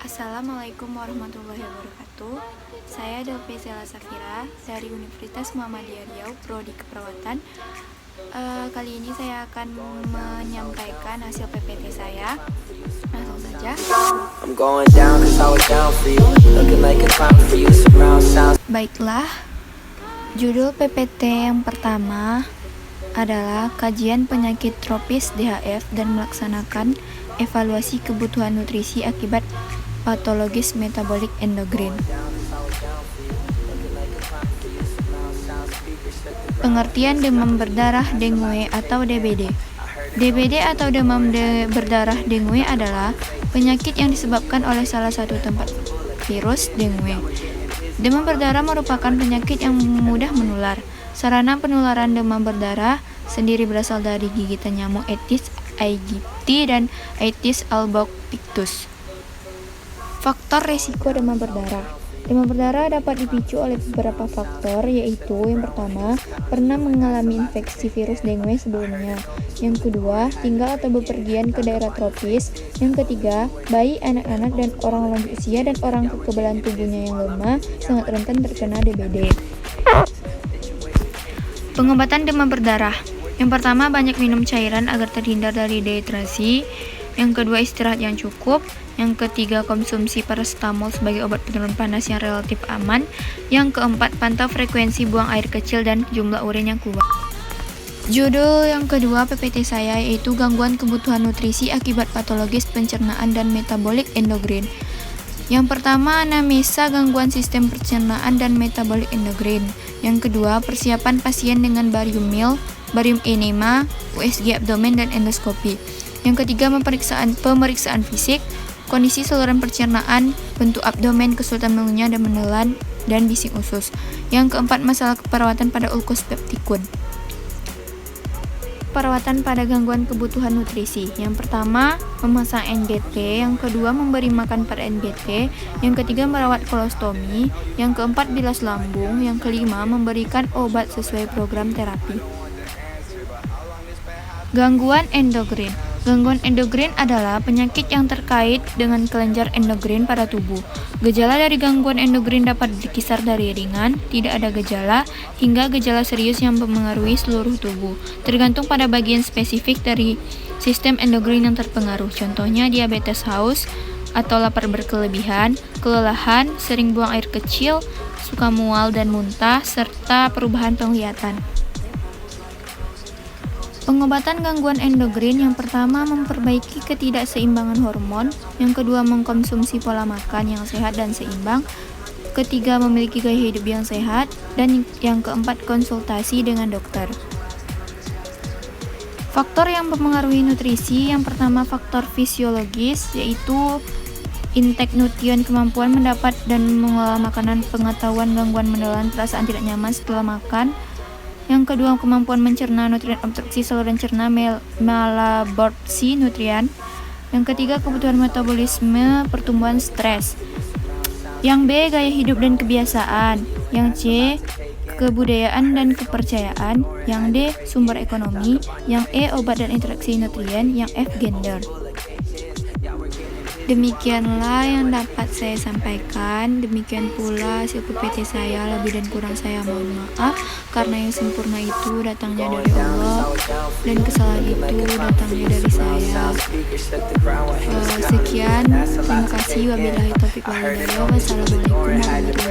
Assalamualaikum warahmatullahi wabarakatuh. Saya Delvi Zela Safira dari Universitas Muhammadiyah Riau, Prodi Keperawatan. Kali ini saya akan menyampaikan hasil PPT saya. Langsung saja. Baiklah, judul PPT yang pertama adalah kajian penyakit tropis DHF dan melaksanakan evaluasi kebutuhan nutrisi akibat patologis metabolik endogrin. Pengertian demam berdarah dengue atau DBD. DBD atau demam berdarah dengue adalah penyakit yang disebabkan oleh salah satu tempat virus dengue. Demam berdarah merupakan penyakit yang mudah menular. Sarana penularan demam berdarah sendiri berasal dari gigitan nyamuk Aedes aegypti dan Aedes albopictus. Faktor resiko demam berdarah. Demam berdarah dapat dipicu oleh beberapa faktor, yaitu yang pertama, pernah mengalami infeksi virus dengue sebelumnya. Yang kedua, tinggal atau bepergian ke daerah tropis. Yang ketiga, bayi, anak-anak, dan orang lanjut usia dan orang kekebalan tubuhnya yang lemah sangat rentan terkena DBD. Pengobatan demam berdarah. Yang pertama, banyak minum cairan agar terhindar dari dehidrasi. Yang kedua, istirahat yang cukup. Yang ketiga, konsumsi paracetamol sebagai obat penurun panas yang relatif aman. Yang keempat, pantau frekuensi buang air kecil dan jumlah urin yang keluar. Judul yang kedua PPT saya yaitu gangguan kebutuhan nutrisi akibat patologis pencernaan dan metabolik endogrin. Yang pertama, anamnesa gangguan sistem pencernaan dan metabolik endogrin. Yang kedua, persiapan pasien dengan barium meal, barium enema, USG abdomen dan endoskopi. Yang ketiga, pemeriksaan fisik, kondisi saluran pencernaan, bentuk abdomen, kesulitan mengunyah dan menelan, dan bising usus. Yang keempat, masalah keperawatan pada ulkus peptikun. Perawatan pada gangguan kebutuhan nutrisi. Yang pertama, memasang NGT. Yang kedua, memberi makan pada NGT. Yang ketiga, merawat kolostomi. Yang keempat, bilas lambung. Yang kelima, memberikan obat sesuai program terapi. Gangguan endogrin. Gangguan endogrin adalah penyakit yang terkait dengan kelenjar endogrin pada tubuh. Gejala dari gangguan endogrin dapat berkisar dari ringan, tidak ada gejala, hingga gejala serius yang mempengaruhi seluruh tubuh, tergantung pada bagian spesifik dari sistem endogrin yang terpengaruh. Contohnya diabetes haus atau lapar berkelebihan, kelelahan, sering buang air kecil, suka mual dan muntah, serta perubahan penglihatan. Pengobatan gangguan endogrin yang pertama memperbaiki ketidakseimbangan hormon, yang kedua mengkonsumsi pola makan yang sehat dan seimbang, ketiga memiliki gaya hidup yang sehat, dan yang keempat konsultasi dengan dokter. Faktor yang mempengaruhi nutrisi, yang pertama faktor fisiologis yaitu intake nutrien, kemampuan mendapat dan mengolah makanan, pengetahuan gangguan menelan, perasaan tidak nyaman setelah makan. Yang kedua, kemampuan mencerna nutrien, absorpsi saluran cerna, malabsorpsi nutrien. Yang ketiga, kebutuhan metabolisme, pertumbuhan, stres. Yang B, gaya hidup dan kebiasaan. Yang C, kebudayaan dan kepercayaan. Yang D, sumber ekonomi. Yang E, obat dan interaksi nutrien. Yang F, gender. Demikianlah yang dapat saya sampaikan. Demikian pula hasil PPT saya. Lebih dan kurang saya mohon maaf, karena yang sempurna itu datangnya dari Allah dan kesalahan itu datangnya dari saya. Sekian, terima kasih. Wabillahi taufiq wal hidayah. Wassalamualaikum warahmatullahi wabarakatuh.